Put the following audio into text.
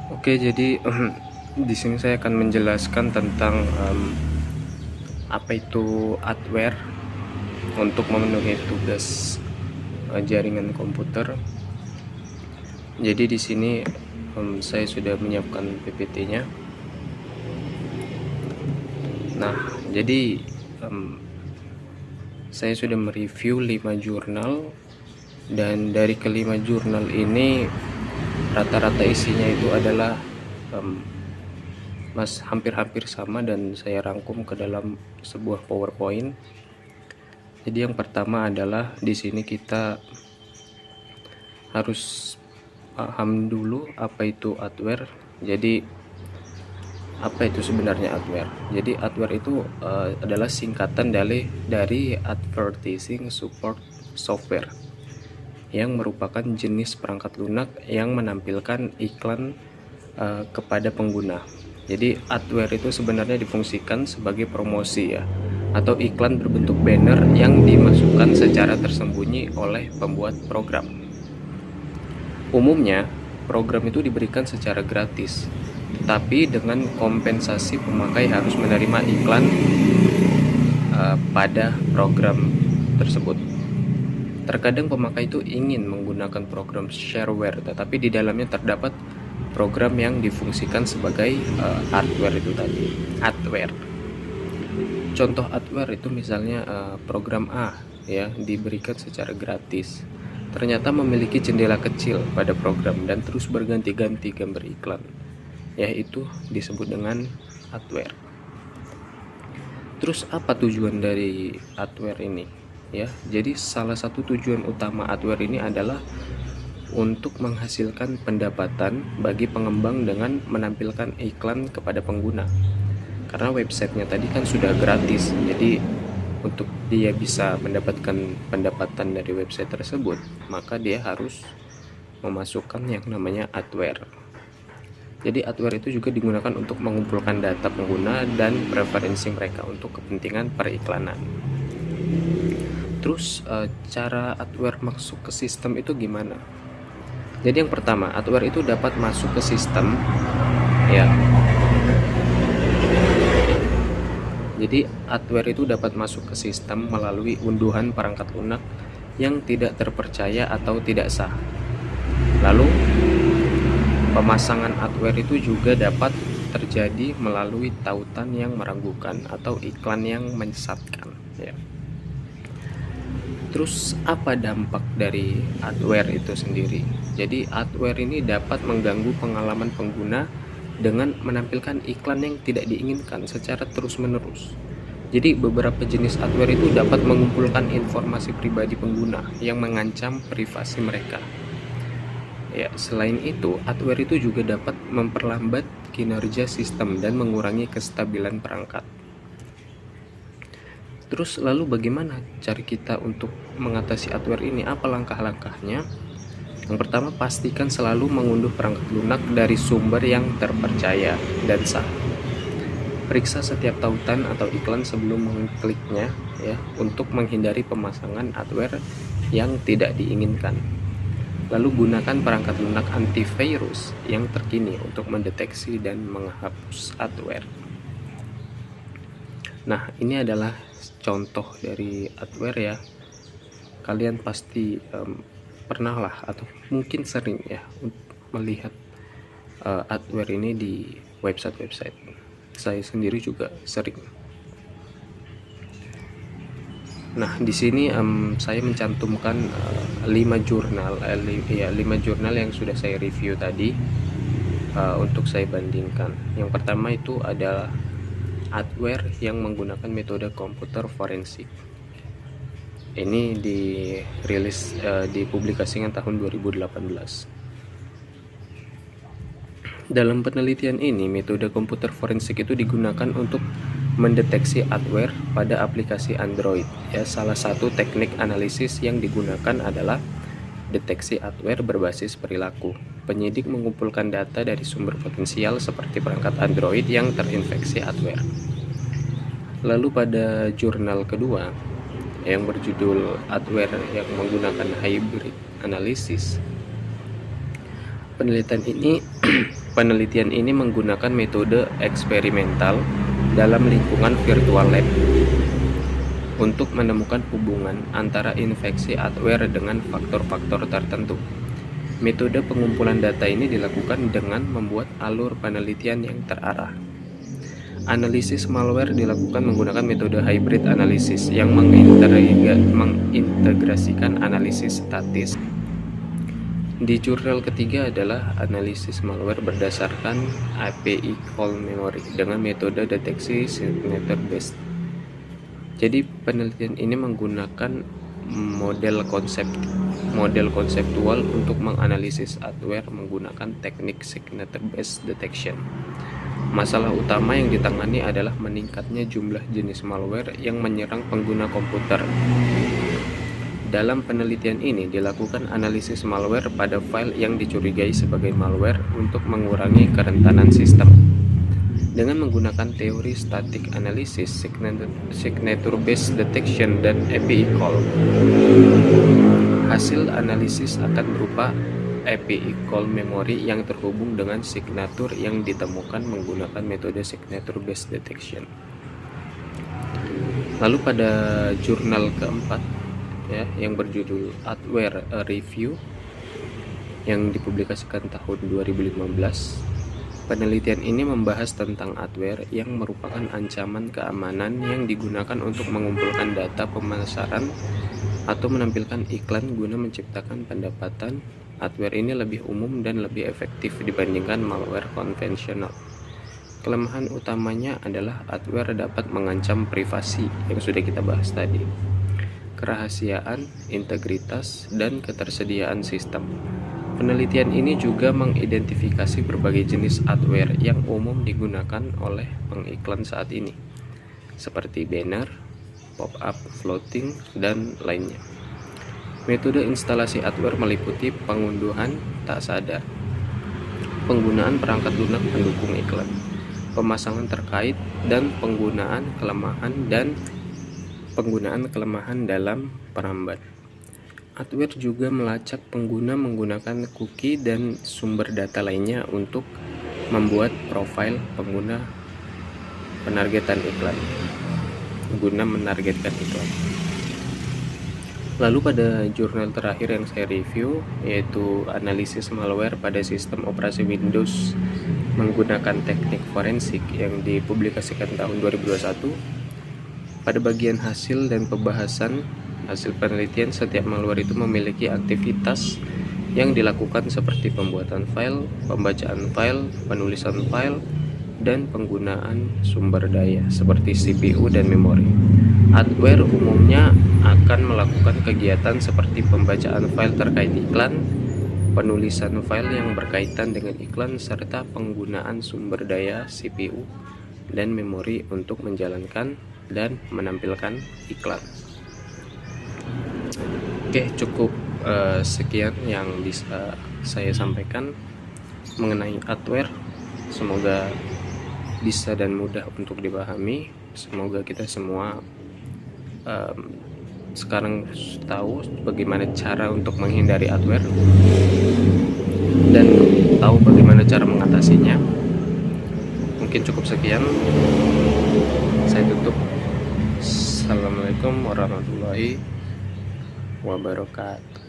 Oke, jadi di sini saya akan menjelaskan tentang apa itu adware untuk memenuhi tugas jaringan komputer. Jadi di sini saya sudah menyiapkan PPT-nya. Nah, jadi saya sudah mereview 5 jurnal, dan dari kelima jurnal ini rata-rata isinya itu adalah hampir-hampir sama, dan saya rangkum ke dalam sebuah PowerPoint. Jadi yang pertama adalah di sini kita harus paham dulu apa itu adware. Jadi apa itu sebenarnya adware? Jadi adware itu adalah singkatan dari Advertising Support Software, yang merupakan jenis perangkat lunak yang menampilkan iklan kepada pengguna. Jadi adware itu sebenarnya difungsikan sebagai promosi ya, atau iklan berbentuk banner yang dimasukkan secara tersembunyi oleh pembuat program. Umumnya program itu diberikan secara gratis, tapi dengan kompensasi pemakai harus menerima iklan pada program tersebut. Terkadang pemakai itu ingin menggunakan program shareware, tetapi di dalamnya terdapat program yang difungsikan sebagai adware itu tadi, adware. Contoh adware itu misalnya program A ya, diberikan secara gratis. Ternyata memiliki jendela kecil pada program dan terus berganti-ganti gambar iklan. Ya, itu disebut dengan adware. Terus apa tujuan dari adware ini? Ya, jadi salah satu tujuan utama adware ini adalah untuk menghasilkan pendapatan bagi pengembang dengan menampilkan iklan kepada pengguna. Karena websitenya tadi kan sudah gratis, jadi untuk dia bisa mendapatkan pendapatan dari website tersebut, maka dia harus memasukkan yang namanya adware. Jadi adware itu juga digunakan untuk mengumpulkan data pengguna dan preferensi mereka untuk kepentingan periklanan. Terus cara adware masuk ke sistem itu gimana? Jadi yang pertama, adware itu dapat masuk ke sistem ya. Jadi adware itu dapat masuk ke sistem melalui unduhan perangkat lunak yang tidak terpercaya atau tidak sah. Lalu pemasangan adware itu juga dapat terjadi melalui tautan yang meragukan atau iklan yang menyesatkan ya. Terus apa dampak dari adware itu sendiri? Jadi adware ini dapat mengganggu pengalaman pengguna dengan menampilkan iklan yang tidak diinginkan secara terus-menerus. Jadi beberapa jenis adware itu dapat mengumpulkan informasi pribadi pengguna yang mengancam privasi mereka. Ya, selain itu, adware itu juga dapat memperlambat kinerja sistem dan mengurangi kestabilan perangkat. Terus lalu bagaimana cara kita untuk mengatasi adware ini? Apa langkah-langkahnya? Yang pertama, pastikan selalu mengunduh perangkat lunak dari sumber yang terpercaya dan sah. Periksa setiap tautan atau iklan sebelum mengkliknya ya, untuk menghindari pemasangan adware yang tidak diinginkan. Lalu gunakan perangkat lunak antivirus yang terkini untuk mendeteksi dan menghapus adware. Nah, ini adalah contoh dari adware ya. Kalian pasti pernah lah atau mungkin sering ya melihat adware ini di website-website. Saya sendiri juga sering. Nah, di sini saya mencantumkan 5 jurnal yang sudah saya review tadi untuk saya bandingkan. Yang pertama itu adalah adware yang menggunakan metode komputer forensik. Ini dirilis dipublikasikan tahun 2018. Dalam penelitian ini, metode komputer forensik itu digunakan untuk mendeteksi adware pada aplikasi Android. Ya, salah satu teknik analisis yang digunakan adalah deteksi adware berbasis perilaku. Penyidik mengumpulkan data dari sumber potensial seperti perangkat Android yang terinfeksi adware. Lalu pada jurnal kedua yang berjudul adware yang menggunakan hybrid analysis, penelitian ini Penelitian ini menggunakan metode eksperimental dalam lingkungan virtual lab untuk menemukan hubungan antara infeksi adware dengan faktor-faktor tertentu. Metode pengumpulan data ini dilakukan dengan membuat alur penelitian yang terarah. Analisis malware dilakukan menggunakan metode hybrid analysis yang mengintegrasikan analisis statis. Di jurnal ketiga adalah analisis malware berdasarkan API call memory dengan metode deteksi signature based. Jadi penelitian ini menggunakan model konseptual untuk menganalisis adware menggunakan teknik signature based detection. Masalah utama yang ditangani adalah meningkatnya jumlah jenis malware yang menyerang pengguna komputer. Dalam penelitian ini dilakukan analisis malware pada file yang dicurigai sebagai malware untuk mengurangi kerentanan sistem. Dengan menggunakan teori static analysis, signature based detection, dan API call, hasil analisis akan berupa API call memory yang terhubung dengan signatur yang ditemukan menggunakan metode signature based detection. Lalu pada jurnal keempat yang berjudul Adware A Review yang dipublikasikan tahun 2015, penelitian ini membahas tentang adware yang merupakan ancaman keamanan yang digunakan untuk mengumpulkan data pemasaran atau menampilkan iklan guna menciptakan pendapatan. Adware ini lebih umum dan lebih efektif dibandingkan malware konvensional. Kelemahan utamanya adalah adware dapat mengancam privasi yang sudah kita bahas tadi, kerahasiaan, integritas, dan ketersediaan sistem. Penelitian ini juga mengidentifikasi berbagai jenis adware yang umum digunakan oleh pengiklan saat ini, seperti banner, pop-up, floating, dan lainnya. Metode instalasi adware meliputi pengunduhan tak sadar, penggunaan perangkat lunak pendukung iklan, pemasangan terkait, dan penggunaan kelemahan dalam perambat. Adware juga melacak pengguna menggunakan cookie dan sumber data lainnya untuk membuat profil pengguna guna menargetkan iklan. Lalu pada jurnal terakhir yang saya review, yaitu analisis malware pada sistem operasi Windows menggunakan teknik forensik yang dipublikasikan tahun 2021. Pada bagian hasil dan pembahasan hasil penelitian, setiap malware itu memiliki aktivitas yang dilakukan seperti pembuatan file, pembacaan file, penulisan file, dan penggunaan sumber daya seperti CPU dan memori. Adware umumnya akan melakukan kegiatan seperti pembacaan file terkait iklan, penulisan file yang berkaitan dengan iklan, serta penggunaan sumber daya CPU dan memori untuk menjalankan dan menampilkan iklan. Oke, cukup sekian yang bisa saya sampaikan mengenai adware. Semoga bisa dan mudah untuk dipahami. Semoga kita semua sekarang tahu bagaimana cara untuk menghindari adware dan tahu bagaimana cara mengatasinya. Mungkin cukup sekian, saya tutup. Assalamualaikum warahmatullahi wabarakatuh.